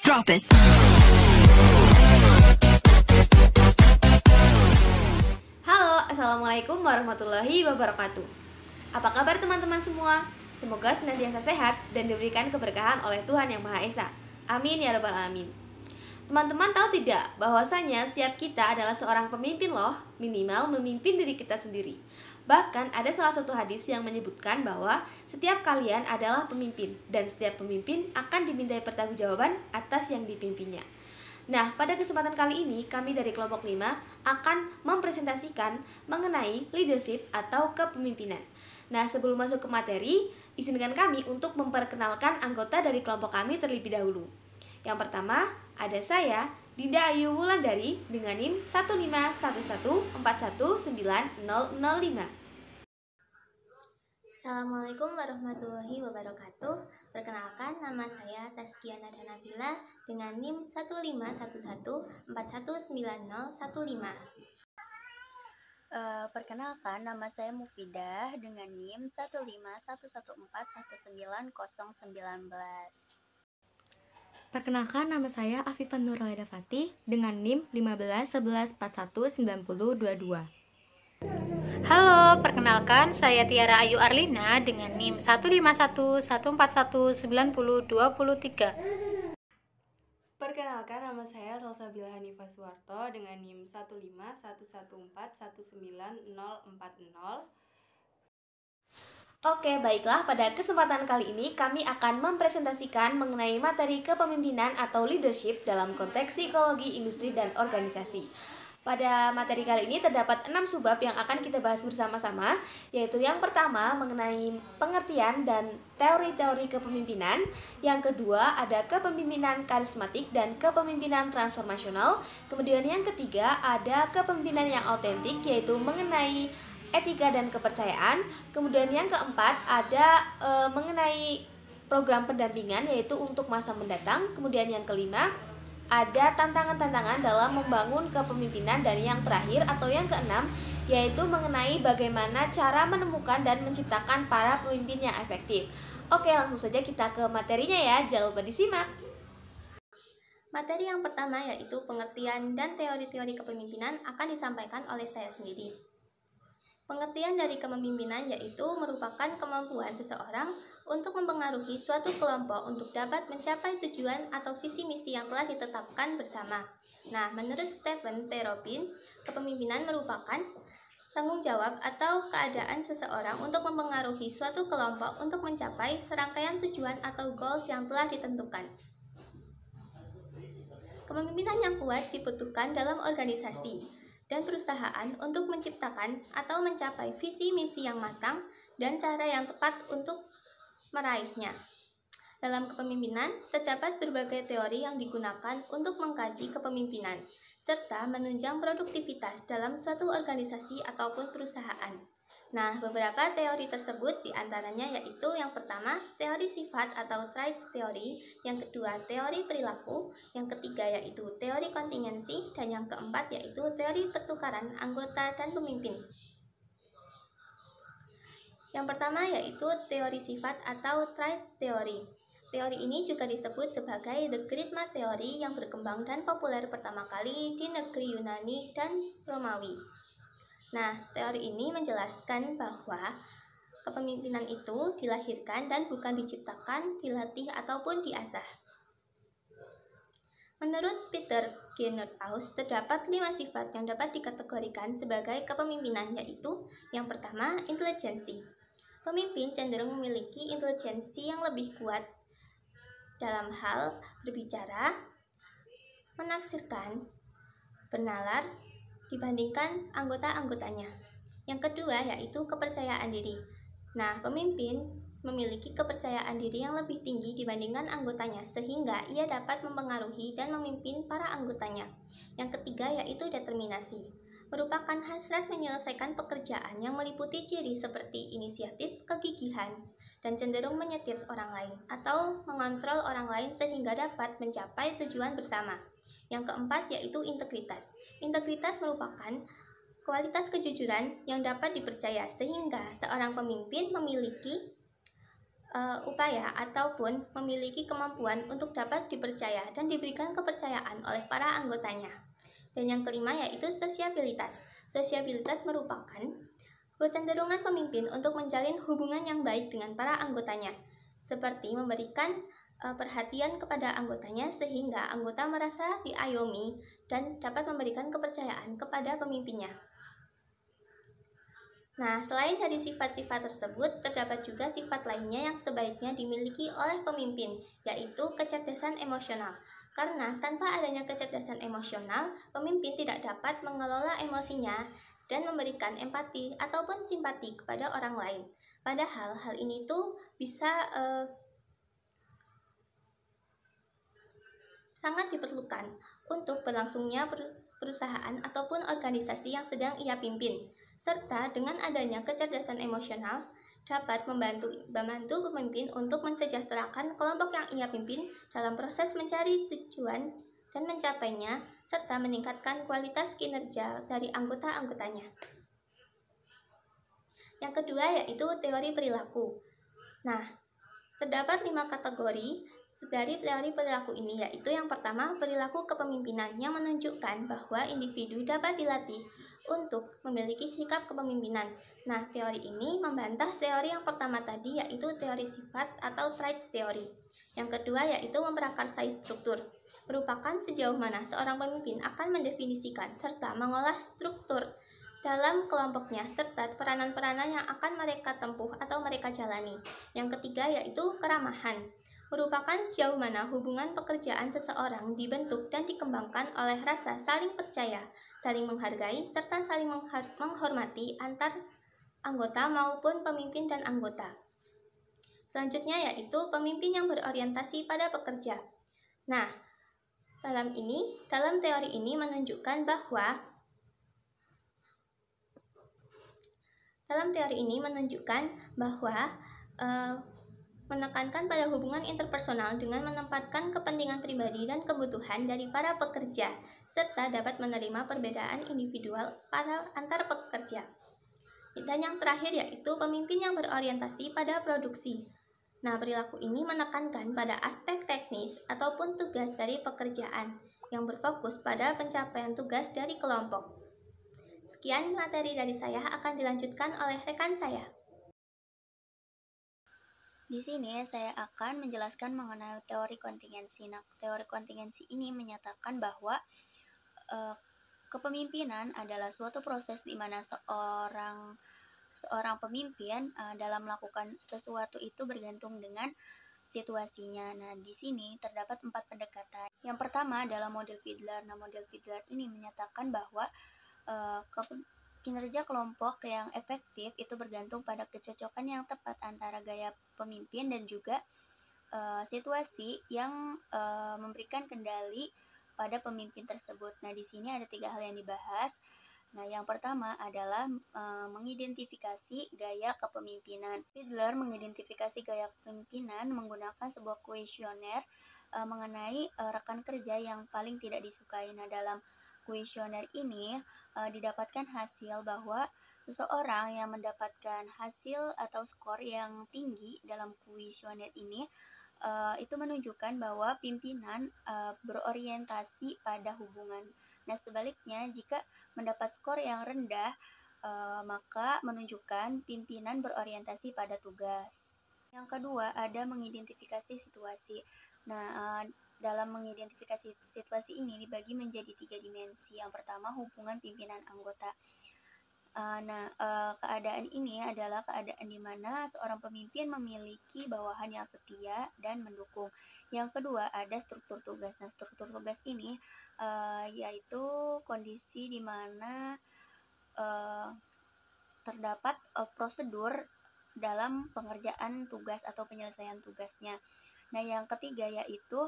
Drop it. Halo, Assalamualaikum warahmatullahi wabarakatuh. Apa kabar teman-teman semua? Semoga senantiasa sehat dan diberikan keberkahan oleh Tuhan Yang Maha Esa. Amin ya rabbal alamin. Teman-teman tahu tidak bahwasanya setiap kita adalah seorang pemimpin loh, minimal memimpin diri kita sendiri. Bahkan ada salah satu hadis yang menyebutkan bahwa setiap kalian adalah pemimpin dan setiap pemimpin akan dimintai pertanggungjawaban atas yang dipimpinnya. Nah, pada kesempatan kali ini kami dari kelompok 5 akan mempresentasikan mengenai leadership atau kepemimpinan. Nah, sebelum masuk ke materi, izinkan kami untuk memperkenalkan anggota dari kelompok kami terlebih dahulu. Yang pertama, ada saya, Dinda Ayu Wulandari dengan NIM 151141905. Assalamualaikum warahmatullahi wabarakatuh. Perkenalkan, nama saya Tazkia Nada Nabila dengan NIM 15114190115. Perkenalkan, nama saya Mufidah dengan NIM 15114190019. Perkenalkan, nama saya Afifan Nurlaida Fatih dengan NIM 1511419022. Halo, perkenalkan saya Tiara Ayu Arlina dengan NIM 15114190023. Perkenalkan, nama saya Salsabila Hanifah Suwarto dengan NIM 15114194040. Oke, baiklah, pada kesempatan kali ini kami akan mempresentasikan mengenai materi kepemimpinan atau leadership dalam konteks psikologi industri dan organisasi. Pada materi kali ini terdapat 6 subbab yang akan kita bahas bersama-sama, yaitu yang pertama mengenai pengertian dan teori-teori kepemimpinan, yang kedua ada kepemimpinan karismatik dan kepemimpinan transformasional, kemudian yang ketiga ada kepemimpinan yang autentik, yaitu mengenai etika dan kepercayaan, kemudian yang keempat ada mengenai program pendampingan, yaitu untuk masa mendatang, kemudian yang kelima ada tantangan-tantangan dalam membangun kepemimpinan, dan yang terakhir atau yang keenam yaitu mengenai bagaimana cara menemukan dan menciptakan para pemimpin yang efektif. Oke, langsung saja kita ke materinya ya, jangan lupa disimak. Materi yang pertama yaitu pengertian dan teori-teori kepemimpinan akan disampaikan oleh saya sendiri. Pengertian dari kepemimpinan yaitu merupakan kemampuan seseorang untuk mempengaruhi suatu kelompok untuk dapat mencapai tujuan atau visi misi yang telah ditetapkan bersama. Nah, menurut Stephen P. Robbins, kepemimpinan merupakan tanggung jawab atau keadaan seseorang untuk mempengaruhi suatu kelompok untuk mencapai serangkaian tujuan atau goals yang telah ditentukan. Kepemimpinan yang kuat dibutuhkan dalam organisasi dan perusahaan untuk menciptakan atau mencapai visi misi yang matang dan cara yang tepat untuk meraihnya. Dalam kepemimpinan, terdapat berbagai teori yang digunakan untuk mengkaji kepemimpinan, serta menunjang produktivitas dalam suatu organisasi ataupun perusahaan. Nah, beberapa teori tersebut diantaranya yaitu yang pertama, teori sifat atau traits theory, yang kedua, teori perilaku, yang ketiga yaitu teori kontingensi, dan yang keempat yaitu teori pertukaran anggota dan pemimpin. Yang pertama yaitu teori sifat atau traits theory. Teori ini juga disebut sebagai The Great Math Theory yang berkembang dan populer pertama kali di negeri Yunani dan Romawi. Nah, teori ini menjelaskan bahwa kepemimpinan itu dilahirkan dan bukan diciptakan, dilatih, ataupun diasah. Menurut Peter G. Nordhaus, terdapat 5 sifat yang dapat dikategorikan sebagai kepemimpinan, yaitu yang pertama, intelijensi. Pemimpin cenderung memiliki intelijensi yang lebih kuat dalam hal berbicara, menafsirkan, bernalar, dibandingkan anggota-anggotanya. Yang kedua yaitu kepercayaan diri. Nah, pemimpin memiliki kepercayaan diri yang lebih tinggi dibandingkan anggotanya, sehingga ia dapat mempengaruhi dan memimpin para anggotanya. Yang ketiga yaitu determinasi, merupakan hasrat menyelesaikan pekerjaan yang meliputi ciri seperti inisiatif, kegigihan, dan cenderung menyetir orang lain atau mengontrol orang lain sehingga dapat mencapai tujuan bersama. Yang keempat yaitu integritas. Integritas merupakan kualitas kejujuran yang dapat dipercaya sehingga seorang pemimpin memiliki upaya ataupun memiliki kemampuan untuk dapat dipercaya dan diberikan kepercayaan oleh para anggotanya. Dan yang kelima yaitu sosiabilitas. Sosiabilitas merupakan kecenderungan pemimpin untuk menjalin hubungan yang baik dengan para anggotanya, seperti memberikan perhatian kepada anggotanya sehingga anggota merasa diayomi dan dapat memberikan kepercayaan kepada pemimpinnya. Nah, selain dari sifat-sifat tersebut, terdapat juga sifat lainnya yang sebaiknya dimiliki oleh pemimpin, yaitu kecerdasan emosional. Karena tanpa adanya kecerdasan emosional, pemimpin tidak dapat mengelola emosinya dan memberikan empati ataupun simpati kepada orang lain. Padahal hal ini tuh bisa sangat diperlukan untuk berlangsungnya perusahaan ataupun organisasi yang sedang ia pimpin. Serta dengan adanya kecerdasan emosional dapat membantu pemimpin untuk mensejahterakan kelompok yang ia pimpin dalam proses mencari tujuan dan mencapainya, serta meningkatkan kualitas kinerja dari anggota-anggotanya. Yang kedua yaitu teori perilaku. Nah, terdapat 5 kategori dari teori perilaku ini, yaitu yang pertama, perilaku kepemimpinan yang menunjukkan bahwa individu dapat dilatih untuk memiliki sikap kepemimpinan. Nah, teori ini membantah teori yang pertama tadi, yaitu teori sifat atau traits theory. Yang kedua yaitu memprakarsai struktur, merupakan sejauh mana seorang pemimpin akan mendefinisikan serta mengolah struktur dalam kelompoknya serta peranan-peranan yang akan mereka tempuh atau mereka jalani. Yang ketiga yaitu keramahan, merupakan sejauh mana hubungan pekerjaan seseorang dibentuk dan dikembangkan oleh rasa saling percaya, saling menghargai, serta saling menghormati antar anggota maupun pemimpin dan anggota. Selanjutnya yaitu pemimpin yang berorientasi pada pekerja. Nah, dalam teori ini menunjukkan bahwa menekankan pada hubungan interpersonal dengan menempatkan kepentingan pribadi dan kebutuhan dari para pekerja, serta dapat menerima perbedaan individual antar pekerja. Dan yang terakhir yaitu pemimpin yang berorientasi pada produksi. Nah, perilaku ini menekankan pada aspek teknis ataupun tugas dari pekerjaan yang berfokus pada pencapaian tugas dari kelompok. Sekian materi dari saya, akan dilanjutkan oleh rekan saya. Di sini saya akan menjelaskan mengenai teori kontingensi. Nah, teori kontingensi ini menyatakan bahwa kepemimpinan adalah suatu proses di mana seorang pemimpin dalam melakukan sesuatu itu bergantung dengan situasinya. Nah, di sini terdapat 4 pendekatan. Yang pertama adalah model Fiedler. Nah, model Fiedler ini menyatakan bahwa kinerja kelompok yang efektif itu bergantung pada kecocokan yang tepat antara gaya pemimpin dan juga situasi yang memberikan kendali pada pemimpin tersebut. Nah, di sini ada 3 hal yang dibahas. Nah, yang pertama adalah mengidentifikasi gaya kepemimpinan. Fiedler mengidentifikasi gaya kepemimpinan menggunakan sebuah kuesioner mengenai rekan kerja yang paling tidak disukai. Nah, dalam kuesioner ini didapatkan hasil bahwa seseorang yang mendapatkan hasil atau skor yang tinggi dalam kuesioner ini itu menunjukkan bahwa pimpinan berorientasi pada hubungan. Nah, sebaliknya jika mendapat skor yang rendah maka menunjukkan pimpinan berorientasi pada tugas. Yang kedua ada mengidentifikasi situasi. Nah, dalam mengidentifikasi situasi ini dibagi menjadi 3 dimensi. Yang pertama, hubungan pimpinan anggota. Keadaan ini adalah keadaan di mana seorang pemimpin memiliki bawahan yang setia dan mendukung. Yang kedua, ada struktur tugas. Nah, struktur tugas ini yaitu kondisi di mana terdapat prosedur dalam pengerjaan tugas atau penyelesaian tugasnya. Nah, yang ketiga yaitu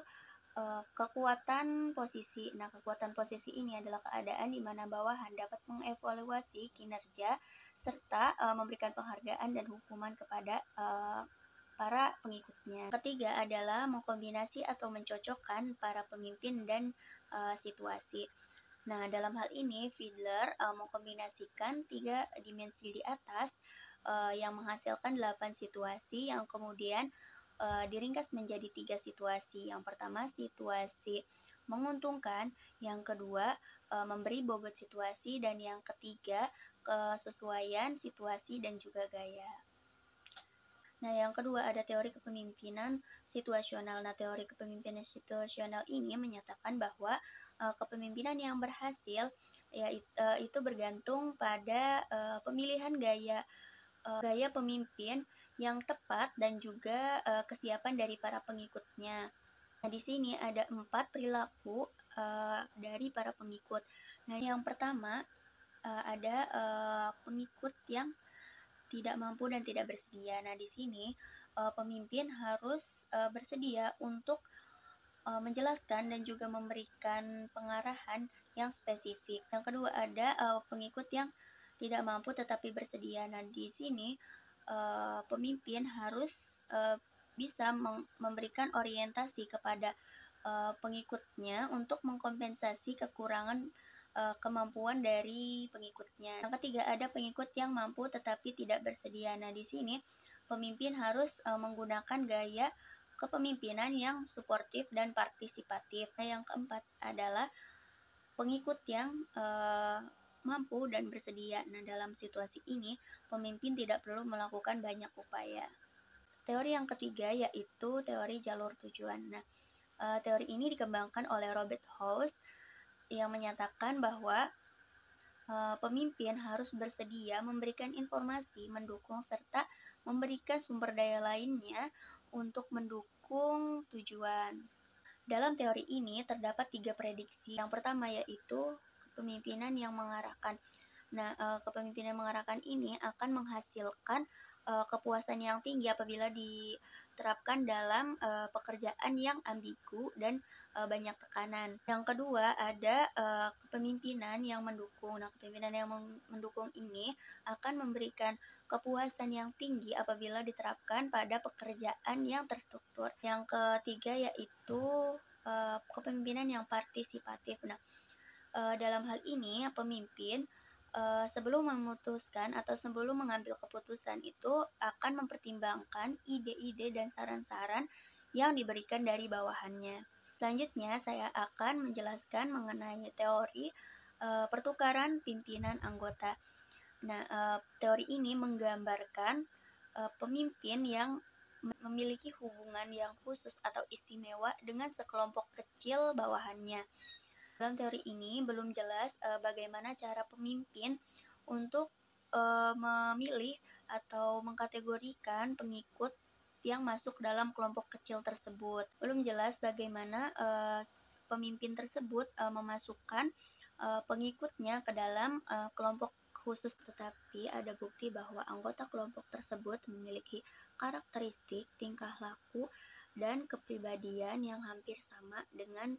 kekuatan posisi. Nah, kekuatan posisi ini adalah keadaan di mana bawahan dapat mengevaluasi kinerja serta memberikan penghargaan dan hukuman kepada para pengikutnya. Ketiga adalah mengkombinasi atau mencocokkan para pemimpin dan situasi. Nah, dalam hal ini Fiedler mengkombinasikan 3 dimensi di atas yang menghasilkan 8 situasi yang kemudian diringkas menjadi 3 situasi. Yang pertama, situasi menguntungkan, yang kedua memberi bobot situasi, dan yang ketiga kesesuaian situasi dan juga gaya. Nah, yang kedua ada teori kepemimpinan situasional. Nah, teori kepemimpinan situasional ini menyatakan bahwa kepemimpinan yang berhasil itu bergantung pada pemilihan gaya pemimpin yang tepat dan juga kesiapan dari para pengikutnya. Nah, di sini ada 4 perilaku dari para pengikut. Nah, yang pertama ada pengikut yang tidak mampu dan tidak bersedia. Nah, di sini pemimpin harus bersedia untuk menjelaskan dan juga memberikan pengarahan yang spesifik. Yang kedua ada pengikut yang tidak mampu tetapi bersedia. Nah, di sini pemimpin harus bisa memberikan orientasi kepada pengikutnya untuk mengkompensasi kekurangan kemampuan dari pengikutnya. Yang ketiga ada pengikut yang mampu tetapi tidak bersedia. Nah, di sini pemimpin harus menggunakan gaya kepemimpinan yang suportif dan partisipatif. Nah, yang keempat adalah pengikut yang mampu dan bersedia. Nah, dalam situasi ini, pemimpin tidak perlu melakukan banyak upaya. Teori yang ketiga yaitu teori jalur tujuan. Nah, teori ini dikembangkan oleh Robert House yang menyatakan bahwa pemimpin harus bersedia memberikan informasi, mendukung, serta memberikan sumber daya lainnya untuk mendukung tujuan. Dalam teori ini terdapat 3 prediksi. Yang pertama yaitu kepemimpinan yang mengarahkan. Nah, kepemimpinan mengarahkan ini akan menghasilkan kepuasan yang tinggi apabila diterapkan dalam pekerjaan yang ambigu dan banyak tekanan. Yang kedua ada kepemimpinan yang mendukung. Nah, kepemimpinan yang mendukung ini akan memberikan kepuasan yang tinggi apabila diterapkan pada pekerjaan yang terstruktur. Yang ketiga yaitu kepemimpinan yang partisipatif. Nah, dalam hal ini pemimpin sebelum memutuskan atau sebelum mengambil keputusan itu akan mempertimbangkan ide-ide dan saran-saran yang diberikan dari bawahannya. Selanjutnya saya akan menjelaskan mengenai teori pertukaran pimpinan anggota. Nah, teori ini menggambarkan pemimpin yang memiliki hubungan yang khusus atau istimewa dengan sekelompok kecil bawahannya. Dalam teori ini belum jelas bagaimana cara pemimpin untuk memilih atau mengkategorikan pengikut yang masuk dalam kelompok kecil tersebut. Belum jelas bagaimana pemimpin tersebut memasukkan pengikutnya ke dalam kelompok khusus, tetapi ada bukti bahwa anggota kelompok tersebut memiliki karakteristik, tingkah laku, dan kepribadian yang hampir sama dengan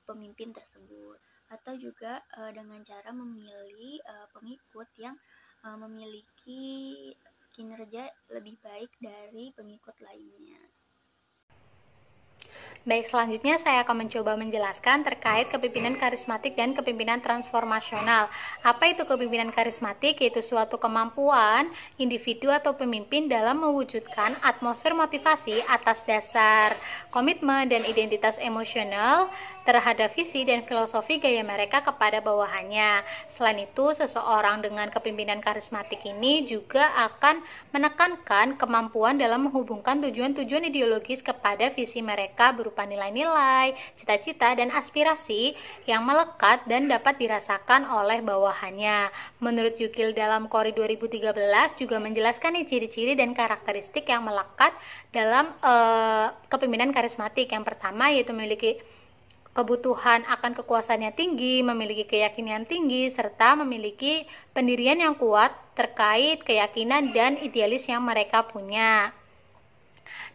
pemimpin tersebut, atau juga dengan cara memilih pengikut yang memiliki kinerja lebih baik dari pengikut lainnya. Baik, selanjutnya saya akan mencoba menjelaskan terkait kepemimpinan karismatik dan kepemimpinan transformasional. Apa itu kepemimpinan karismatik? Yaitu suatu kemampuan individu atau pemimpin dalam mewujudkan atmosfer motivasi atas dasar komitmen dan identitas emosional terhadap visi dan filosofi gaya mereka kepada bawahannya. Selain itu, seseorang dengan kepemimpinan karismatik ini juga akan menekankan kemampuan dalam menghubungkan tujuan-tujuan ideologis kepada visi mereka berupa nilai-nilai, cita-cita, dan aspirasi yang melekat dan dapat dirasakan oleh bawahannya. Menurut Yukil dalam Kori 2013 juga menjelaskan ciri-ciri dan karakteristik yang melekat dalam kepemimpinan karismatik. Yang pertama yaitu memiliki kebutuhan akan kekuasaan yang tinggi, memiliki keyakinan tinggi, serta memiliki pendirian yang kuat terkait keyakinan dan idealis yang mereka punya.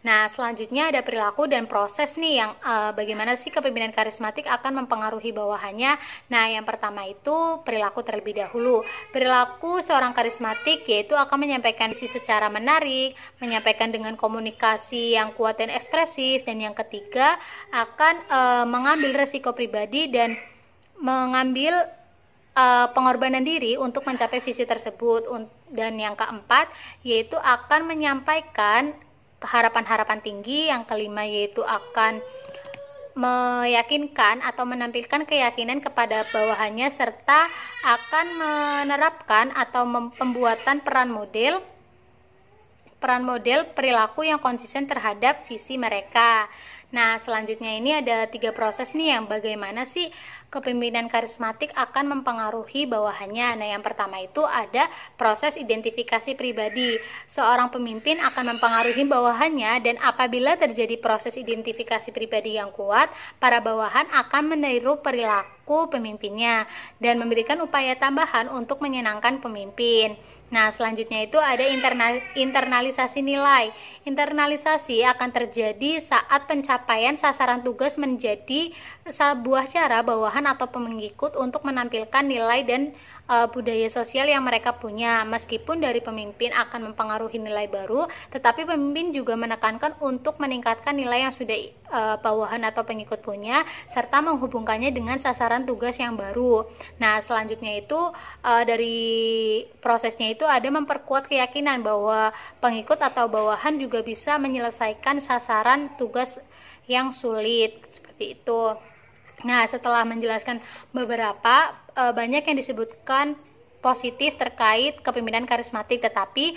Nah, selanjutnya ada perilaku dan proses nih yang bagaimana sih kepemimpinan karismatik akan mempengaruhi bawahannya. Nah, yang pertama itu perilaku terlebih dahulu. Perilaku seorang karismatik yaitu akan menyampaikan isi secara menarik, menyampaikan dengan komunikasi yang kuat dan ekspresif, dan yang ketiga akan mengambil resiko pribadi dan mengambil pengorbanan diri untuk mencapai visi tersebut. Dan yang keempat yaitu akan menyampaikan harapan-harapan tinggi. Yang kelima yaitu akan meyakinkan atau menampilkan keyakinan kepada bawahannya serta akan menerapkan atau pembuatan peran model perilaku yang konsisten terhadap visi mereka. Nah, selanjutnya ini ada 3 proses nih yang bagaimana sih kepemimpinan karismatik akan mempengaruhi bawahannya. Nah, yang pertama itu ada proses identifikasi pribadi. Seorang pemimpin akan mempengaruhi bawahannya, dan apabila terjadi proses identifikasi pribadi yang kuat, para bawahan akan meniru perilaku pemimpinnya dan memberikan upaya tambahan untuk menyenangkan pemimpin. Nah, selanjutnya itu ada internalisasi nilai. Internalisasi akan terjadi saat pencapaian sasaran tugas menjadi sebuah cara bawahan atau pengikut untuk menampilkan nilai dan budaya sosial yang mereka punya. Meskipun dari pemimpin akan mempengaruhi nilai baru, tetapi pemimpin juga menekankan untuk meningkatkan nilai yang sudah bawahan atau pengikut punya, serta menghubungkannya dengan sasaran tugas yang baru. Nah, selanjutnya itu dari prosesnya itu ada memperkuat keyakinan bahwa pengikut atau bawahan juga bisa menyelesaikan sasaran tugas yang sulit, seperti itu. Nah, setelah menjelaskan beberapa, banyak yang disebutkan positif terkait kepemimpinan karismatik, tetapi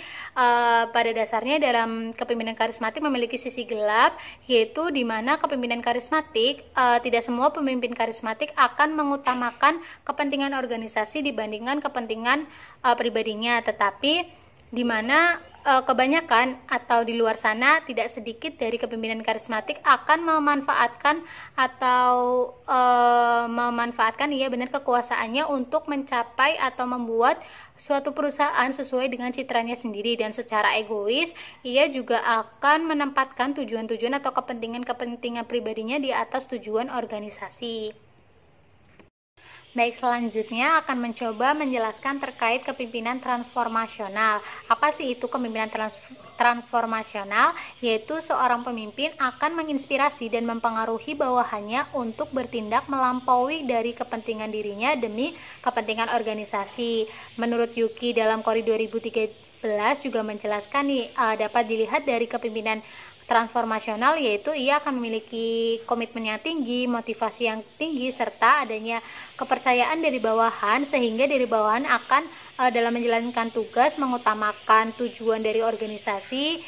pada dasarnya dalam kepemimpinan karismatik memiliki sisi gelap, yaitu di mana kepemimpinan karismatik, tidak semua pemimpin karismatik akan mengutamakan kepentingan organisasi dibandingkan kepentingan pribadinya, tetapi di mana kebanyakan atau di luar sana tidak sedikit dari kepemimpinan karismatik akan memanfaatkan kekuasaannya untuk mencapai atau membuat suatu perusahaan sesuai dengan citranya sendiri, dan secara egois ia juga akan menempatkan tujuan-tujuan atau kepentingan-kepentingan pribadinya di atas tujuan organisasi. Baik, selanjutnya akan mencoba menjelaskan terkait kepemimpinan transformasional. Apa sih itu kepemimpinan transformasional? Yaitu seorang pemimpin akan menginspirasi dan mempengaruhi bawahannya untuk bertindak melampaui dari kepentingan dirinya demi kepentingan organisasi. Menurut Yuki dalam KORI 2013 juga menjelaskan nih, dapat dilihat dari kepemimpinan transformasional yaitu ia akan memiliki komitmen yang tinggi, motivasi yang tinggi, serta adanya kepercayaan dari bawahan, sehingga dari bawahan akan dalam menjalankan tugas mengutamakan tujuan dari organisasi,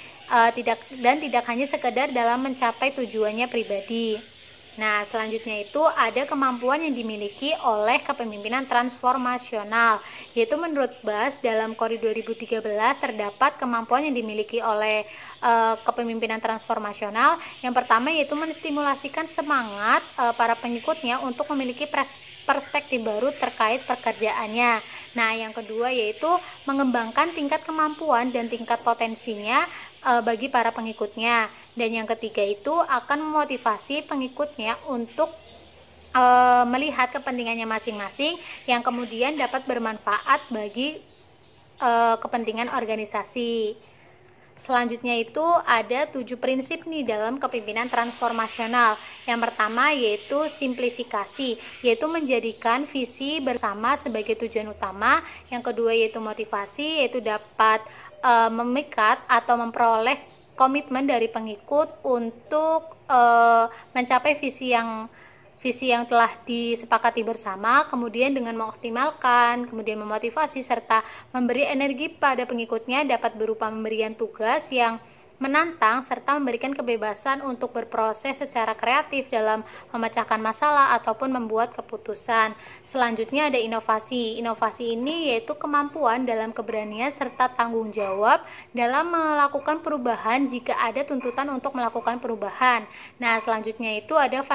tidak hanya sekedar dalam mencapai tujuannya pribadi. Nah, selanjutnya itu ada kemampuan yang dimiliki oleh kepemimpinan transformasional, yaitu menurut Bas dalam KORI 2013 terdapat kemampuan yang dimiliki oleh kepemimpinan transformasional. Yang pertama yaitu menstimulasikan semangat para pengikutnya untuk memiliki perspektif baru terkait pekerjaannya. Nah, yang kedua yaitu mengembangkan tingkat kemampuan dan tingkat potensinya bagi para pengikutnya. Dan yang ketiga itu akan memotivasi pengikutnya untuk melihat kepentingannya masing-masing yang kemudian dapat bermanfaat bagi kepentingan organisasi. Selanjutnya itu ada 7 prinsip nih dalam kepemimpinan transformasional. Yang pertama yaitu simplifikasi, yaitu menjadikan visi bersama sebagai tujuan utama. Yang kedua yaitu motivasi, yaitu dapat memikat atau memperoleh komitmen dari pengikut untuk mencapai visi yang telah disepakati bersama, kemudian dengan mengoptimalkan, kemudian memotivasi serta memberi energi pada pengikutnya dapat berupa pemberian tugas yang menantang serta memberikan kebebasan untuk berproses secara kreatif dalam memecahkan masalah ataupun membuat keputusan. Selanjutnya ada inovasi. Inovasi ini yaitu kemampuan dalam keberanian serta tanggung jawab dalam melakukan perubahan jika ada tuntutan untuk melakukan perubahan. Nah, selanjutnya itu ada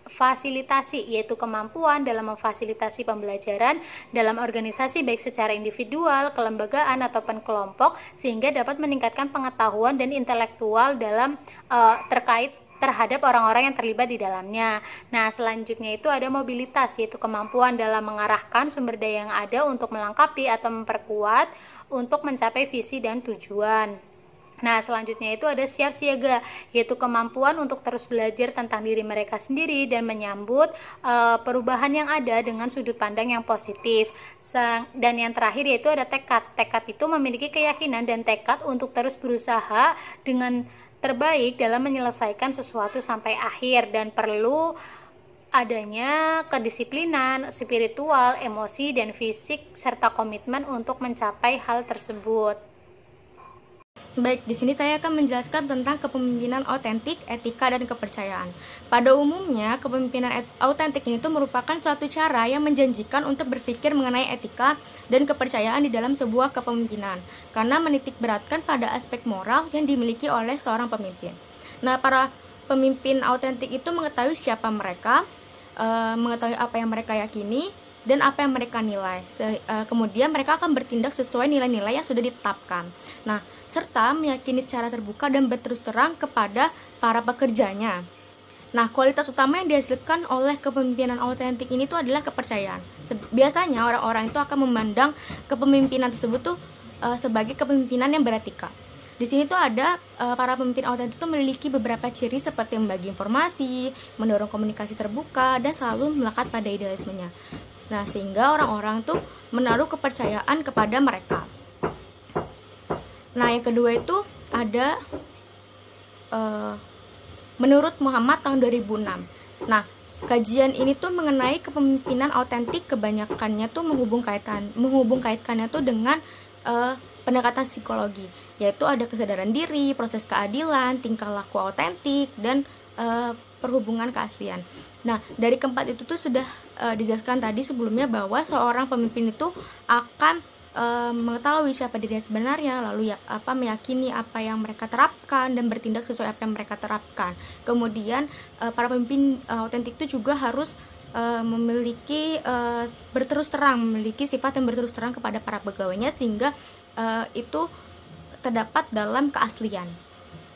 fasilitasi, yaitu kemampuan dalam memfasilitasi pembelajaran dalam organisasi baik secara individual, kelembagaan, ataupun kelompok sehingga dapat meningkatkan pengetahuan dan intelektual dalam terhadap orang-orang yang terlibat di dalamnya. Nah, selanjutnya itu ada mobilitas, yaitu kemampuan dalam mengarahkan sumber daya yang ada untuk melengkapi atau memperkuat untuk mencapai visi dan tujuan. Nah, selanjutnya itu ada siap siaga, yaitu kemampuan untuk terus belajar tentang diri mereka sendiri dan menyambut perubahan yang ada dengan sudut pandang yang positif. Dan yang terakhir yaitu ada tekad. Tekad itu memiliki keyakinan dan tekad untuk terus berusaha dengan terbaik dalam menyelesaikan sesuatu sampai akhir, dan perlu adanya kedisiplinan spiritual, emosi, dan fisik serta komitmen untuk mencapai hal tersebut. Baik, di sini saya akan menjelaskan tentang kepemimpinan autentik, etika, dan kepercayaan. Pada umumnya, kepemimpinan autentik ini merupakan suatu cara yang menjanjikan untuk berpikir mengenai etika dan kepercayaan di dalam sebuah kepemimpinan, karena menitik beratkan pada aspek moral yang dimiliki oleh seorang pemimpin. Nah, para pemimpin autentik itu mengetahui siapa mereka, mengetahui apa yang mereka yakini, dan apa yang mereka nilai. Kemudian mereka akan bertindak sesuai nilai-nilai yang sudah ditetapkan. Nah, serta meyakini secara terbuka dan berterus terang kepada para pekerjanya. Nah, kualitas utama yang dihasilkan oleh kepemimpinan autentik ini tuh adalah kepercayaan. Biasanya orang-orang itu akan memandang kepemimpinan tersebut tuh sebagai kepemimpinan yang beretika. Di sini tuh ada para pemimpin autentik itu memiliki beberapa ciri seperti membagi informasi, mendorong komunikasi terbuka, dan selalu melekat pada idealismenya. Nah, sehingga orang-orang tuh menaruh kepercayaan kepada mereka. Nah, yang kedua itu ada menurut Muhammad tahun 2006. Nah, kajian ini tuh mengenai kepemimpinan autentik kebanyakannya tuh menghubung-kaitkannya tuh dengan pendekatan psikologi, yaitu ada kesadaran diri, proses keadilan, tingkah laku autentik, dan perhubungan keaslian. Nah, dari keempat itu tuh sudah dijelaskan tadi sebelumnya bahwa seorang pemimpin itu akan mengetahui siapa dirinya sebenarnya, lalu meyakini apa yang mereka terapkan dan bertindak sesuai apa yang mereka terapkan. Kemudian para pemimpin autentik itu juga harus memiliki sifat yang berterus terang kepada para pegawainya, sehingga itu terdapat dalam keaslian.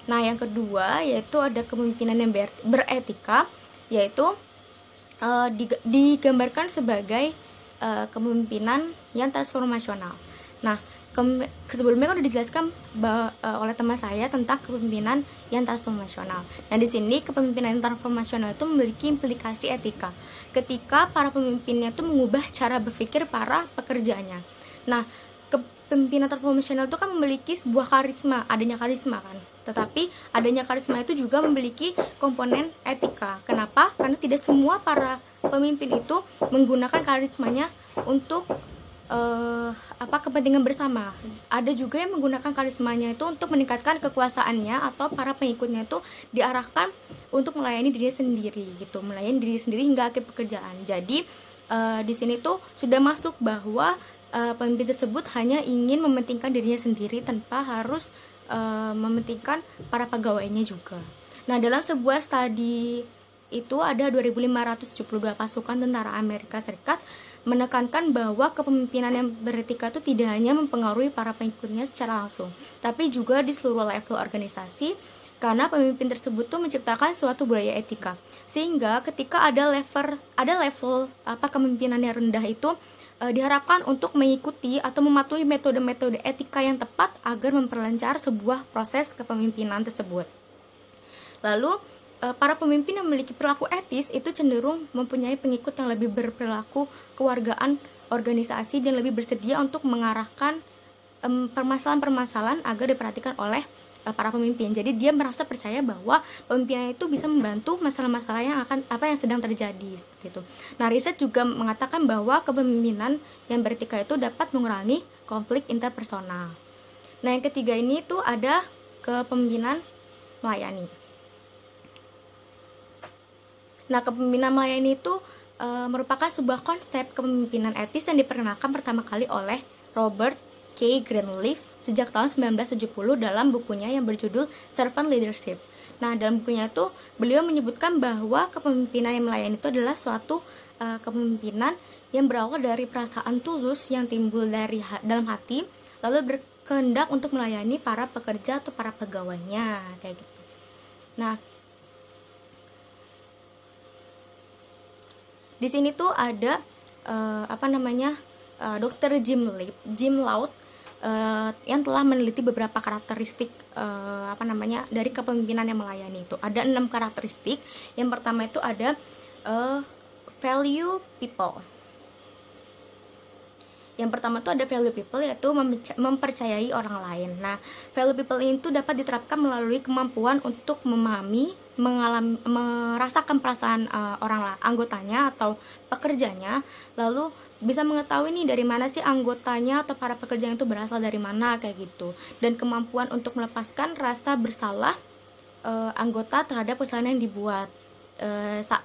Nah, yang kedua yaitu ada kepemimpinan yang beretika, yaitu digambarkan sebagai kepemimpinan yang transformasional. Nah, sebelumnya kan sudah dijelaskan oleh teman saya tentang kepemimpinan yang transformasional. Nah, di sini kepemimpinan yang transformasional itu memiliki implikasi etika. Ketika para pemimpinnya itu mengubah cara berpikir para pekerjanya. Nah, kepemimpinan transformasional itu kan memiliki sebuah karisma, adanya karisma kan. Tetapi adanya karisma itu juga memiliki komponen etika. Kenapa? Karena tidak semua para pemimpin itu menggunakan karismanya untuk kepentingan bersama. Ada juga yang menggunakan karismanya itu untuk meningkatkan kekuasaannya, atau para pengikutnya itu diarahkan untuk melayani diri sendiri gitu, melayani diri sendiri hingga akhir pekerjaan. Jadi di sini tuh sudah masuk bahwa pemimpin tersebut hanya ingin mementingkan dirinya sendiri tanpa harus mementingkan para pegawainya juga. Nah, dalam sebuah studi itu ada 2.572 pasukan tentara Amerika Serikat menekankan bahwa kepemimpinan yang beretika itu tidak hanya mempengaruhi para pengikutnya secara langsung, tapi juga di seluruh level organisasi, karena pemimpin tersebut tuh menciptakan suatu budaya etika. Sehingga ketika ada level kepemimpinan yang rendah itu diharapkan untuk mengikuti atau mematuhi metode-metode etika yang tepat agar memperlancar sebuah proses kepemimpinan tersebut. Lalu para pemimpin yang memiliki perilaku etis itu cenderung mempunyai pengikut yang lebih berperilaku kewargaan organisasi dan lebih bersedia untuk mengarahkan permasalahan-permasalahan agar diperhatikan oleh para pemimpin. Jadi dia merasa percaya bahwa pemimpinnya itu bisa membantu masalah-masalah yang sedang terjadi gitu. Nah, riset juga mengatakan bahwa kepemimpinan yang beretika itu dapat mengurangi konflik interpersonal. Nah, yang ketiga ini tuh ada kepemimpinan melayani. Nah, kepemimpinan melayani itu merupakan sebuah konsep kepemimpinan etis yang diperkenalkan pertama kali oleh Robert K. Greenleaf sejak tahun 1970 dalam bukunya yang berjudul Servant Leadership. Nah, dalam bukunya itu beliau menyebutkan bahwa kepemimpinan yang melayani itu adalah suatu kepemimpinan yang berawal dari perasaan tulus yang timbul dari dalam hati, lalu berkehendak untuk melayani para pekerja atau para pegawainya, kayak gitu. Nah, di sini tuh ada Dr. Jim Laut. yang telah meneliti beberapa karakteristik dari kepemimpinan yang melayani itu. Ada 6 karakteristik. Yang pertama itu ada value people. Yang pertama itu ada value people, yaitu mempercayai orang lain. Nah, value people itu dapat diterapkan melalui kemampuan untuk memahami, merasakan perasaan anggotanya atau pekerjanya, lalu bisa mengetahui nih dari mana sih anggotanya atau para pekerja itu berasal dari mana kayak gitu. Dan kemampuan untuk melepaskan rasa bersalah anggota terhadap kesalahan yang dibuat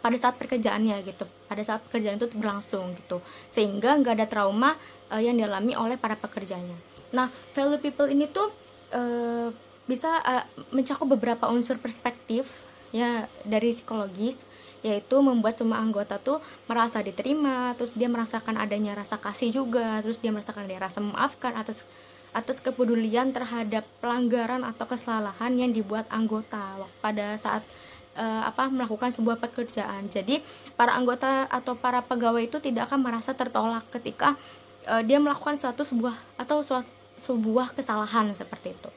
pada saat pekerjaannya gitu, pada saat pekerjaan itu berlangsung gitu, sehingga nggak ada trauma yang dialami oleh para pekerjanya. Nah, value people ini tuh bisa mencakup beberapa unsur perspektif ya dari psikologis, yaitu membuat semua anggota tuh merasa diterima, terus dia merasakan adanya rasa kasih juga, terus dia merasakan adanya rasa memaafkan atas kepedulian terhadap pelanggaran atau kesalahan yang dibuat anggota pada saat melakukan sebuah pekerjaan. Jadi para anggota atau para pegawai itu tidak akan merasa tertolak ketika dia melakukan sebuah kesalahan seperti itu.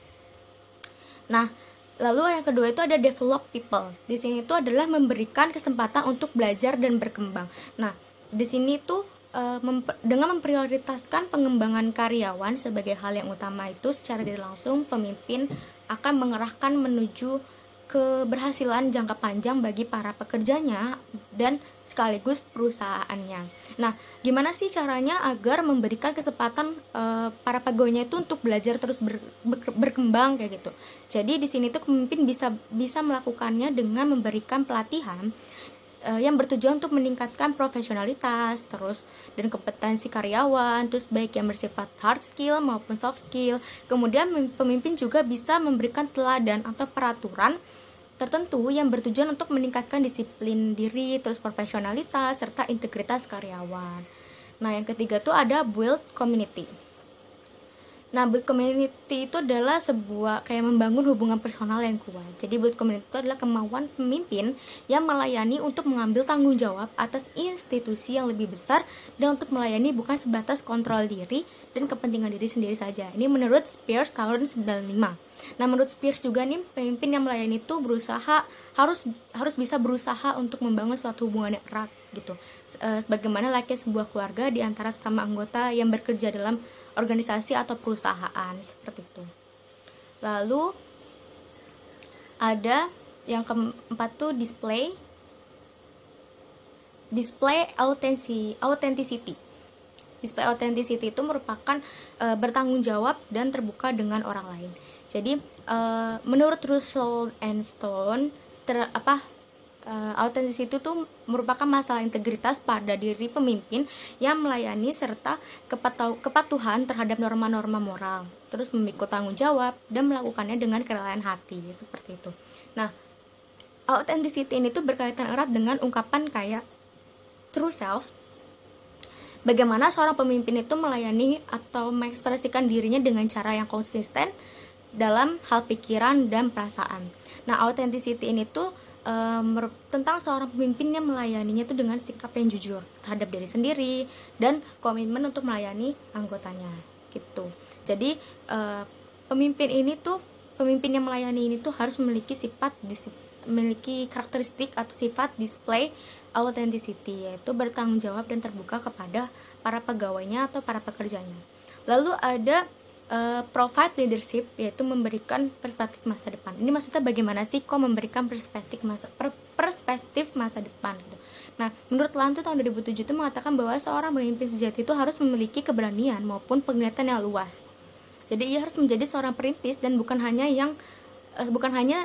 Nah, lalu yang kedua itu ada develop people. Di sini itu adalah memberikan kesempatan untuk belajar dan berkembang. Nah, di sini tuh dengan memprioritaskan pengembangan karyawan sebagai hal yang utama itu, secara tidak langsung pemimpin akan mengerahkan menuju keberhasilan jangka panjang bagi para pekerjanya dan sekaligus perusahaannya. Nah, gimana sih caranya agar memberikan kesempatan para pegawainya itu untuk belajar terus berkembang kayak gitu. Jadi di sini tuh pemimpin bisa melakukannya dengan memberikan pelatihan yang bertujuan untuk meningkatkan profesionalitas terus dan kompetensi karyawan, terus baik yang bersifat hard skill maupun soft skill. Kemudian pemimpin juga bisa memberikan teladan atau peraturan tertentu yang bertujuan untuk meningkatkan disiplin diri, terus profesionalitas serta integritas karyawan. Nah, yang ketiga tuh ada build community. Nah, build community itu adalah sebuah kayak membangun hubungan personal yang kuat. Jadi build community itu adalah kemauan pemimpin yang melayani untuk mengambil tanggung jawab atas institusi yang lebih besar dan untuk melayani bukan sebatas kontrol diri dan kepentingan diri sendiri saja. Ini menurut Spears tahun 95. Nah, menurut Spears juga nih, pemimpin yang melayani itu harus bisa berusaha untuk membangun suatu hubungan yang erat gitu. Sebagaimana layaknya sebuah keluarga di antara sesama anggota yang bekerja dalam organisasi atau perusahaan seperti itu. Lalu ada yang keempat tuh display authenticity. Display authenticity itu merupakan bertanggung jawab dan terbuka dengan orang lain. Jadi menurut Russell and Stone authenticity itu tuh merupakan masalah integritas pada diri pemimpin yang melayani serta kepatuhan terhadap norma-norma moral, terus memikul tanggung jawab dan melakukannya dengan kerelaan hati seperti itu. Nah, authenticity ini tuh berkaitan erat dengan ungkapan kayak true self. Bagaimana seorang pemimpin itu melayani atau mengekspresikan dirinya dengan cara yang konsisten dalam hal pikiran dan perasaan. Nah, authenticity ini tuh tentang seorang pemimpin yang melayaninya tuh dengan sikap yang jujur terhadap diri sendiri dan komitmen untuk melayani anggotanya gitu. Jadi pemimpin yang melayani ini tuh harus memiliki karakteristik atau sifat display authenticity, yaitu bertanggung jawab dan terbuka kepada para pegawainya atau para pekerjanya. Lalu ada provide leadership, yaitu memberikan perspektif masa depan. Ini maksudnya bagaimana sih kok memberikan perspektif masa depan gitu. Nah, menurut Lantu tahun 2007 itu mengatakan bahwa seorang pemimpin sejati itu harus memiliki keberanian maupun penglihatan yang luas. Jadi ia harus menjadi seorang perintis dan bukan hanya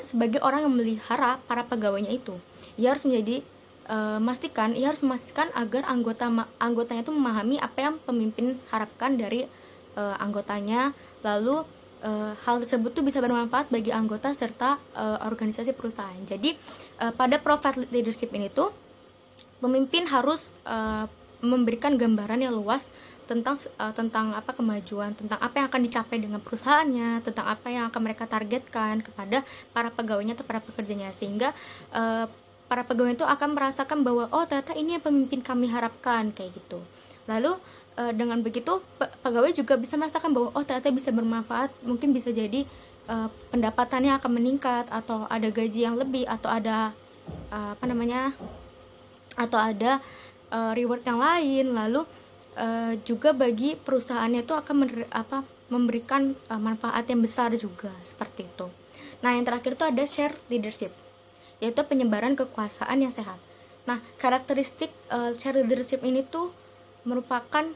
sebagai orang yang memelihara para pegawainya itu. Ia harus memastikan agar anggotanya itu memahami apa yang pemimpin harapkan dari anggotanya, lalu hal tersebut tuh bisa bermanfaat bagi anggota serta organisasi perusahaan. Jadi pada provide leadership ini tuh pemimpin harus memberikan gambaran yang luas tentang kemajuan, tentang apa yang akan dicapai dengan perusahaannya, tentang apa yang akan mereka targetkan kepada para pegawainya atau para pekerjanya, sehingga para pegawai itu akan merasakan bahwa oh ternyata ini yang pemimpin kami harapkan kayak gitu. Lalu dengan begitu pegawai juga bisa merasakan bahwa oh ternyata bisa bermanfaat, mungkin bisa jadi pendapatannya akan meningkat, atau ada gaji yang lebih, atau ada atau ada reward yang lain. Lalu juga bagi perusahaannya itu akan memberikan manfaat yang besar juga, seperti itu. Nah, yang terakhir itu ada share leadership, yaitu penyebaran kekuasaan yang sehat. Nah, karakteristik share leadership ini tuh merupakan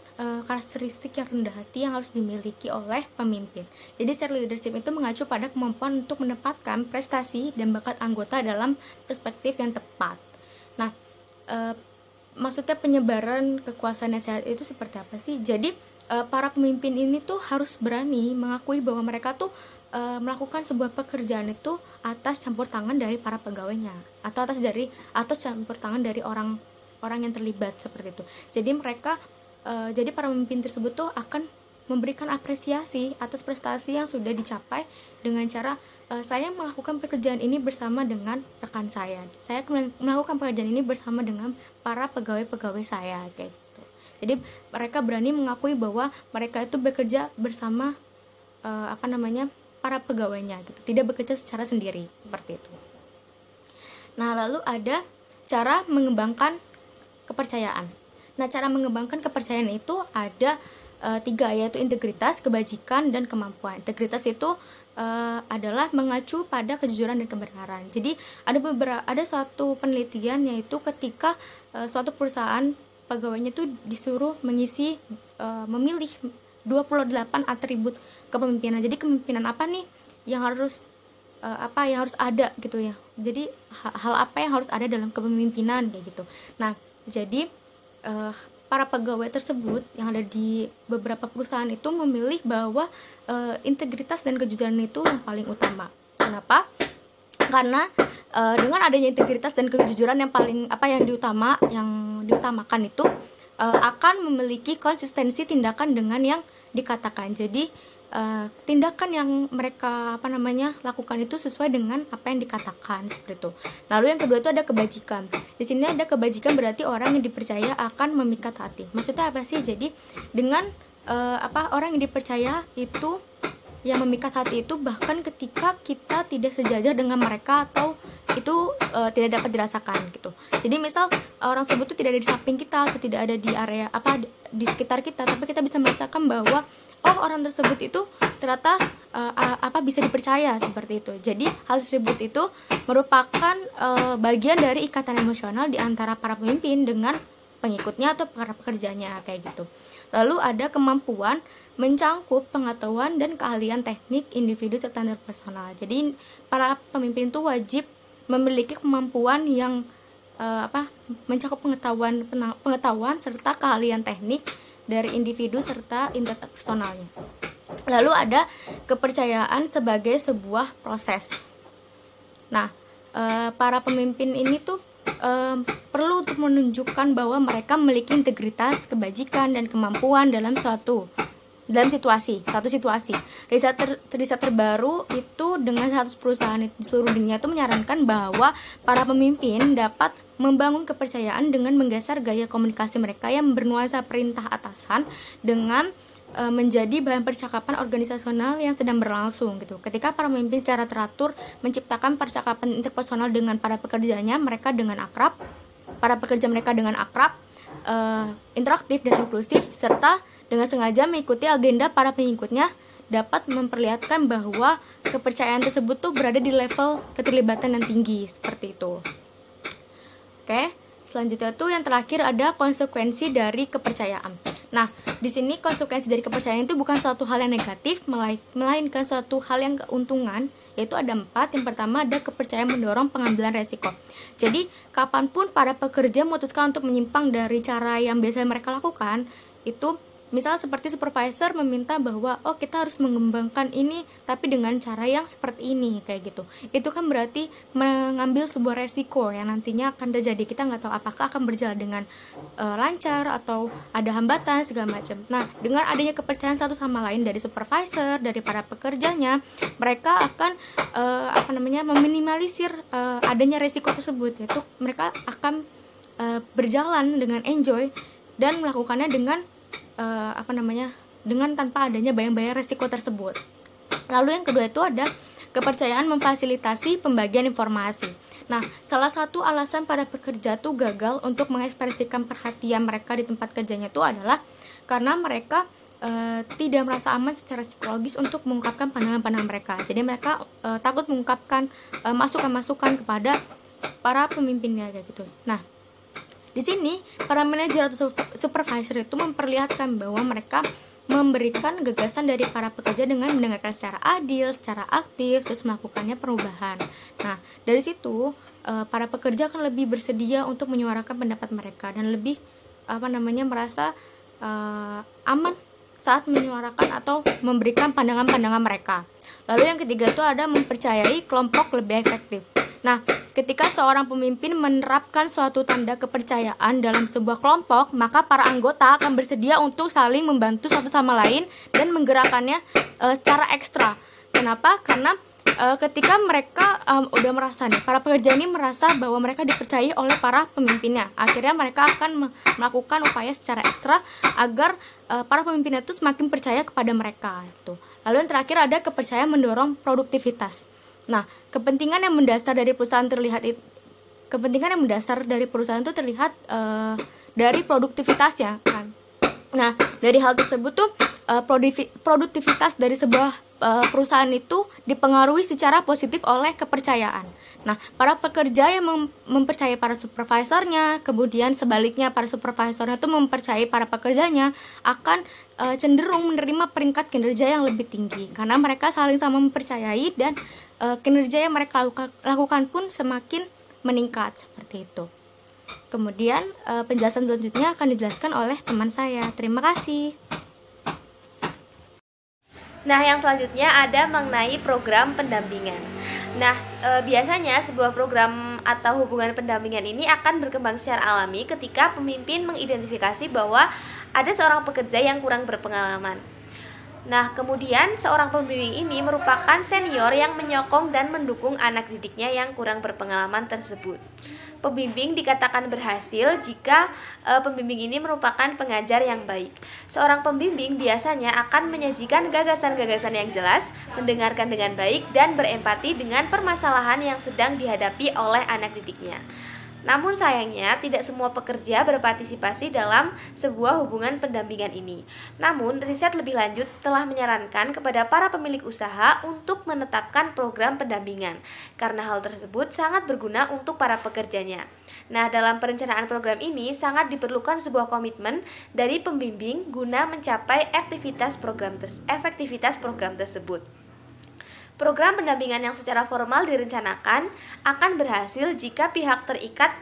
karakteristik yang rendah hati yang harus dimiliki oleh pemimpin. Jadi share leadership itu mengacu pada kemampuan untuk menempatkan prestasi dan bakat anggota dalam perspektif yang tepat. Nah, maksudnya penyebaran kekuasaan yang sehat itu seperti apa sih? Jadi para pemimpin ini tuh harus berani mengakui bahwa mereka tuh melakukan sebuah pekerjaan itu atas campur tangan dari para pegawainya, atau atas campur tangan dari orang yang terlibat, seperti itu. Jadi jadi para pemimpin tersebut tuh akan memberikan apresiasi atas prestasi yang sudah dicapai dengan cara saya melakukan pekerjaan ini bersama dengan rekan saya melakukan pekerjaan ini bersama dengan para pegawai-pegawai saya, kayak gitu. Jadi mereka berani mengakui bahwa mereka itu bekerja bersama para pegawainya gitu, tidak bekerja secara sendiri, seperti itu. Nah, lalu ada cara mengembangkan kepercayaan. Nah, cara mengembangkan kepercayaan itu ada 3, yaitu integritas, kebajikan, dan kemampuan. Integritas itu adalah mengacu pada kejujuran dan kebenaran. Jadi ada suatu penelitian, yaitu ketika suatu perusahaan pegawainya itu disuruh memilih 28 atribut kepemimpinan. Jadi kepemimpinan apa nih yang harus ada gitu ya. Jadi hal apa yang harus ada dalam kepemimpinan, kayak gitu. Nah, jadi para pegawai tersebut yang ada di beberapa perusahaan itu memilih bahwa integritas dan kejujuran itu yang paling utama. Kenapa? Karena dengan adanya integritas dan kejujuran yang diutamakan itu akan memiliki konsistensi tindakan dengan yang dikatakan. Jadi tindakan yang mereka lakukan itu sesuai dengan apa yang dikatakan, seperti itu. Lalu yang kedua itu ada kebajikan. Di sini ada kebajikan berarti orang yang dipercaya akan memikat hati. Maksudnya apa sih? Jadi dengan orang yang dipercaya itu yang memikat hati itu bahkan ketika kita tidak sejajar dengan mereka atau itu tidak dapat dirasakan gitu. Jadi misal orang tersebut itu tidak ada di samping kita atau tidak ada di area di sekitar kita, tapi kita bisa merasakan bahwa orang tersebut itu ternyata bisa dipercaya, seperti itu. Jadi hal tersebut itu merupakan bagian dari ikatan emosional di antara para pemimpin dengan pengikutnya atau para pekerjanya, kayak gitu. Lalu ada kemampuan mencangkup pengetahuan dan keahlian teknik individu serta personal. Jadi para pemimpin itu wajib memiliki kemampuan yang mencakup pengetahuan serta keahlian teknik dari individu serta interpersonalnya. Lalu ada kepercayaan sebagai sebuah proses. Nah, para pemimpin ini tuh perlu untuk menunjukkan bahwa mereka memiliki integritas, kebajikan, dan kemampuan dalam suatu situasi. Riset terbaru itu dengan 100 perusahaan di seluruh dunia itu menyarankan bahwa para pemimpin dapat membangun kepercayaan dengan menggeser gaya komunikasi mereka yang bernuansa perintah atasan dengan menjadi bahan percakapan organisasional yang sedang berlangsung gitu. Ketika para pemimpin secara teratur menciptakan percakapan interpersonal dengan para pekerjanya, para pekerja mereka dengan akrab, interaktif dan inklusif, serta dengan sengaja mengikuti agenda para pengikutnya, dapat memperlihatkan bahwa kepercayaan tersebut tuh berada di level keterlibatan yang tinggi, seperti itu. Oke, selanjutnya tuh yang terakhir ada konsekuensi dari kepercayaan. Nah, di sini konsekuensi dari kepercayaan itu bukan suatu hal yang negatif, melainkan suatu hal yang keuntungan, yaitu ada 4. Yang pertama ada kepercayaan mendorong pengambilan resiko. Jadi, kapanpun para pekerja memutuskan untuk menyimpang dari cara yang biasa mereka lakukan, itu misalnya seperti supervisor meminta bahwa kita harus mengembangkan ini tapi dengan cara yang seperti ini, kayak gitu. Itu kan berarti mengambil sebuah resiko yang nantinya akan terjadi. Kita nggak tahu apakah akan berjalan dengan lancar atau ada hambatan segala macam. Nah, dengan adanya kepercayaan satu sama lain dari supervisor, dari para pekerjanya, mereka akan meminimalisir adanya resiko tersebut, yaitu mereka akan berjalan dengan enjoy dan melakukannya dengan dengan tanpa adanya bayang-bayang resiko tersebut. Lalu yang kedua itu ada kepercayaan memfasilitasi pembagian informasi. Nah, salah satu alasan para pekerja tuh gagal untuk mengekspresikan perhatian mereka di tempat kerjanya itu adalah karena mereka tidak merasa aman secara psikologis untuk mengungkapkan pandangan-pandangan mereka. Jadi mereka takut mengungkapkan masukan-masukan kepada para pemimpinnya kayak gitu. Nah, di sini para manajer atau supervisor itu memperlihatkan bahwa mereka memberikan gagasan dari para pekerja dengan mendengarkan secara adil, secara aktif, terus melakukannya perubahan. Nah, dari situ para pekerja akan lebih bersedia untuk menyuarakan pendapat mereka dan lebih merasa aman saat menyuarakan atau memberikan pandangan-pandangan mereka. Lalu yang ketiga itu ada mempercayai kelompok lebih efektif. Nah, ketika seorang pemimpin menerapkan suatu tanda kepercayaan dalam sebuah kelompok, maka para anggota akan bersedia untuk saling membantu satu sama lain dan menggerakkannya secara ekstra. Kenapa? Karena ketika mereka udah merasa nih, para pekerja ini merasa bahwa mereka dipercayai oleh para pemimpinnya, akhirnya mereka akan melakukan upaya secara ekstra agar para pemimpinnya itu semakin percaya kepada mereka. Lalu yang terakhir ada kepercayaan mendorong produktivitas. Nah, kepentingan yang mendasar dari perusahaan itu terlihat dari produktivitasnya kan. Nah, dari hal tersebut tuh produktivitas dari sebuah perusahaan itu dipengaruhi secara positif oleh kepercayaan. Nah, para pekerja yang mempercayai para supervisornya, kemudian sebaliknya para supervisornya itu mempercayai para pekerjanya, akan cenderung menerima peringkat kinerja yang lebih tinggi karena mereka saling sama mempercayai dan kinerja yang mereka lakukan pun semakin meningkat seperti itu. Kemudian penjelasan selanjutnya akan dijelaskan oleh teman saya. Terima kasih. Nah, yang selanjutnya ada mengenai program pendampingan. Nah, biasanya sebuah program atau hubungan pendampingan ini akan berkembang secara alami ketika pemimpin mengidentifikasi bahwa ada seorang pekerja yang kurang berpengalaman. Nah, kemudian seorang pembimbing ini merupakan senior yang menyokong dan mendukung anak didiknya yang kurang berpengalaman tersebut. Pembimbing dikatakan berhasil jika pembimbing ini merupakan pengajar yang baik. Seorang pembimbing biasanya akan menyajikan gagasan-gagasan yang jelas, mendengarkan dengan baik, dan berempati dengan permasalahan yang sedang dihadapi oleh anak didiknya. Namun sayangnya tidak semua pekerja berpartisipasi dalam sebuah hubungan pendampingan ini. Namun riset lebih lanjut telah menyarankan kepada para pemilik usaha untuk menetapkan program pendampingan karena hal tersebut sangat berguna untuk para pekerjanya. Nah, dalam perencanaan program ini sangat diperlukan sebuah komitmen dari pembimbing guna mencapai efektivitas program tersebut. Program pendampingan yang secara formal direncanakan akan berhasil jika pihak terikat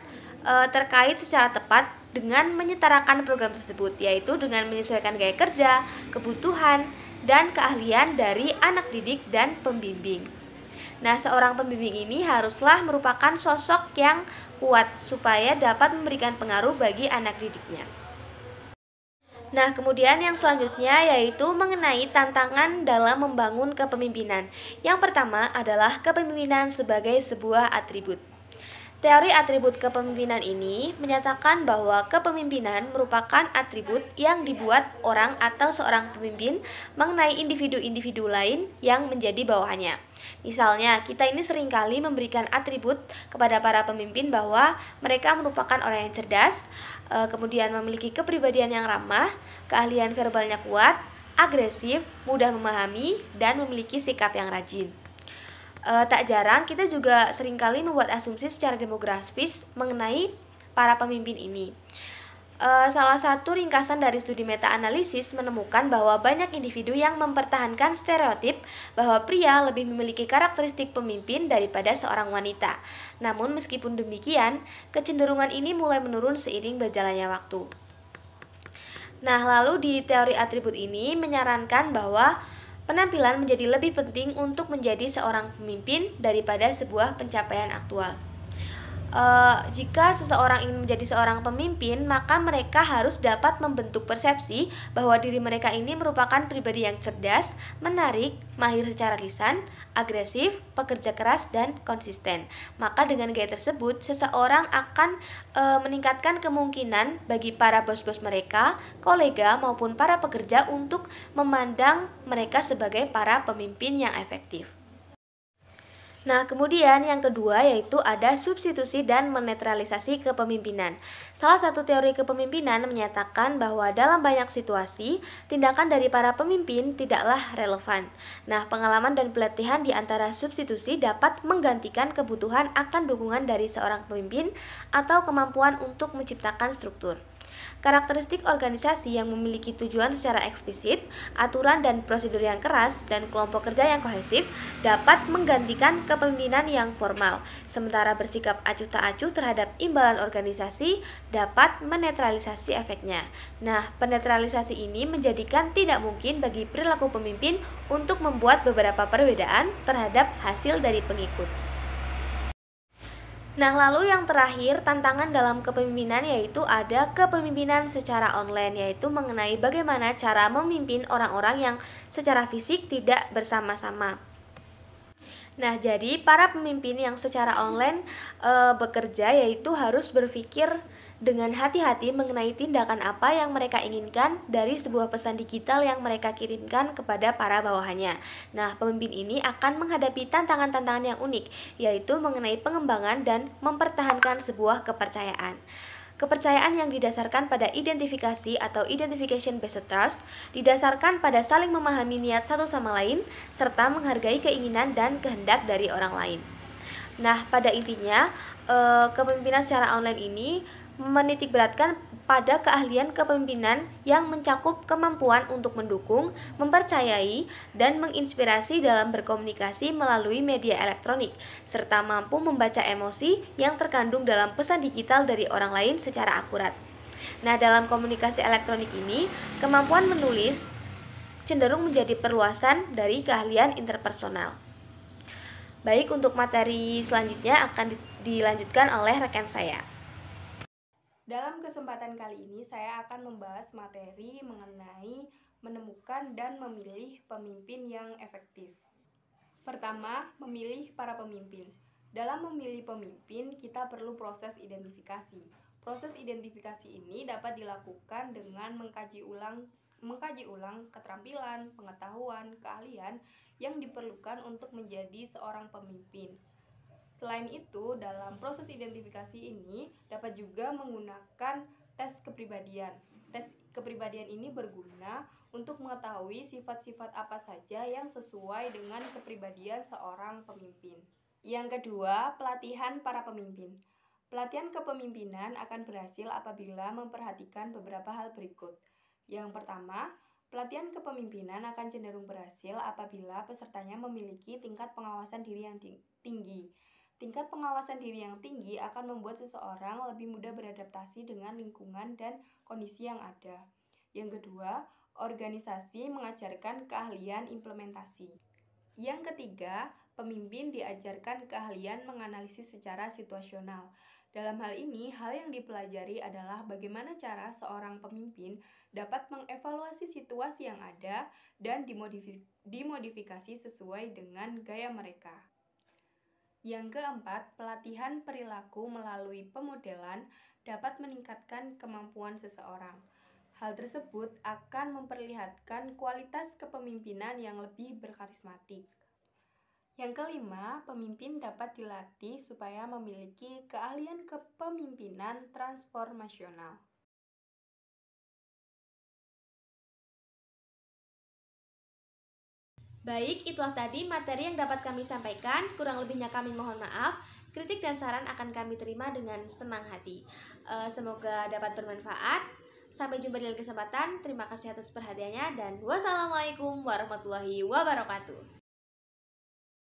terkait secara tepat dengan menyetarakan program tersebut, yaitu dengan menyesuaikan gaya kerja, kebutuhan, dan keahlian dari anak didik dan pembimbing. Nah, seorang pembimbing ini haruslah merupakan sosok yang kuat supaya dapat memberikan pengaruh bagi anak didiknya. Nah, kemudian yang selanjutnya yaitu mengenai tantangan dalam membangun kepemimpinan. Yang pertama adalah kepemimpinan sebagai sebuah atribut. Teori atribut kepemimpinan ini menyatakan bahwa kepemimpinan merupakan atribut yang dibuat orang atau seorang pemimpin mengenai individu-individu lain yang menjadi bawahannya. Misalnya, kita ini seringkali memberikan atribut kepada para pemimpin bahwa mereka merupakan orang yang cerdas, kemudian memiliki kepribadian yang ramah, keahlian verbalnya kuat, agresif, mudah memahami, dan memiliki sikap yang rajin. Tak jarang kita juga seringkali membuat asumsi secara demografis mengenai para pemimpin ini. Salah satu ringkasan dari studi meta-analisis menemukan bahwa banyak individu yang mempertahankan stereotip bahwa pria lebih memiliki karakteristik pemimpin daripada seorang wanita. Namun meskipun demikian, kecenderungan ini mulai menurun seiring berjalannya waktu. Nah, lalu di teori atribut ini menyarankan bahwa penampilan menjadi lebih penting untuk menjadi seorang pemimpin daripada sebuah pencapaian aktual. Jika seseorang ingin menjadi seorang pemimpin, maka mereka harus dapat membentuk persepsi bahwa diri mereka ini merupakan pribadi yang cerdas, menarik, mahir secara lisan, agresif, pekerja keras, dan konsisten. Maka dengan gaya tersebut, seseorang akan meningkatkan kemungkinan bagi para bos-bos mereka, kolega, maupun para pekerja untuk memandang mereka sebagai para pemimpin yang efektif. Nah, kemudian yang kedua yaitu ada substitusi dan menetralisasi kepemimpinan. Salah satu teori kepemimpinan menyatakan bahwa dalam banyak situasi, tindakan dari para pemimpin tidaklah relevan. Nah, pengalaman dan pelatihan di antara substitusi dapat menggantikan kebutuhan akan dukungan dari seorang pemimpin atau kemampuan untuk menciptakan struktur. Karakteristik organisasi yang memiliki tujuan secara eksplisit, aturan dan prosedur yang keras, dan kelompok kerja yang kohesif dapat menggantikan kepemimpinan yang formal, sementara bersikap acuh tak acuh terhadap imbalan organisasi dapat menetralisasi efeknya. Nah, penetralisasi ini menjadikan tidak mungkin bagi perilaku pemimpin untuk membuat beberapa perbedaan terhadap hasil dari pengikut. Nah, lalu yang terakhir, tantangan dalam kepemimpinan yaitu ada kepemimpinan secara online, yaitu mengenai bagaimana cara memimpin orang-orang yang secara fisik tidak bersama-sama. Nah, jadi para pemimpin yang secara online bekerja yaitu harus berpikir dengan hati-hati mengenai tindakan apa yang mereka inginkan dari sebuah pesan digital yang mereka kirimkan kepada para bawahannya. Nah, pemimpin ini akan menghadapi tantangan-tantangan yang unik, yaitu mengenai pengembangan dan mempertahankan sebuah kepercayaan. Kepercayaan yang didasarkan pada identifikasi atau identification based trust didasarkan pada saling memahami niat satu sama lain serta menghargai keinginan dan kehendak dari orang lain. Nah, pada intinya kepemimpinan secara online ini menitikberatkan pada keahlian kepemimpinan yang mencakup kemampuan untuk mendukung, mempercayai, dan menginspirasi dalam berkomunikasi melalui media elektronik, serta mampu membaca emosi yang terkandung dalam pesan digital dari orang lain secara akurat. Nah, dalam komunikasi elektronik ini, kemampuan menulis cenderung menjadi perluasan dari keahlian interpersonal. Baik, untuk materi selanjutnya akan dilanjutkan oleh rekan saya. Dalam kesempatan kali ini saya akan membahas materi mengenai menemukan dan memilih pemimpin yang efektif. Pertama, memilih para pemimpin. Dalam memilih pemimpin, kita perlu proses identifikasi. Proses identifikasi ini dapat dilakukan dengan mengkaji ulang keterampilan, pengetahuan, keahlian yang diperlukan untuk menjadi seorang pemimpin. Selain itu, dalam proses identifikasi ini dapat juga menggunakan tes kepribadian. Tes kepribadian ini berguna untuk mengetahui sifat-sifat apa saja yang sesuai dengan kepribadian seorang pemimpin. Yang kedua, pelatihan para pemimpin. Pelatihan kepemimpinan akan berhasil apabila memperhatikan beberapa hal berikut. Yang pertama, pelatihan kepemimpinan akan cenderung berhasil apabila pesertanya memiliki tingkat pengawasan diri yang tinggi. Tingkat pengawasan diri yang tinggi akan membuat seseorang lebih mudah beradaptasi dengan lingkungan dan kondisi yang ada. Yang kedua, organisasi mengajarkan keahlian implementasi. Yang ketiga, pemimpin diajarkan keahlian menganalisis secara situasional. Dalam hal ini, hal yang dipelajari adalah bagaimana cara seorang pemimpin dapat mengevaluasi situasi yang ada dan dimodifikasi sesuai dengan gaya mereka. Yang keempat, pelatihan perilaku melalui pemodelan dapat meningkatkan kemampuan seseorang. Hal tersebut akan memperlihatkan kualitas kepemimpinan yang lebih berkarismatik. Yang kelima, pemimpin dapat dilatih supaya memiliki keahlian kepemimpinan transformasional. Baik, itulah tadi materi yang dapat kami sampaikan. Kurang lebihnya kami mohon maaf. Kritik dan saran akan kami terima dengan senang hati. Semoga dapat bermanfaat. Sampai jumpa di lain kesempatan. Terima kasih atas perhatiannya dan wassalamualaikum warahmatullahi wabarakatuh.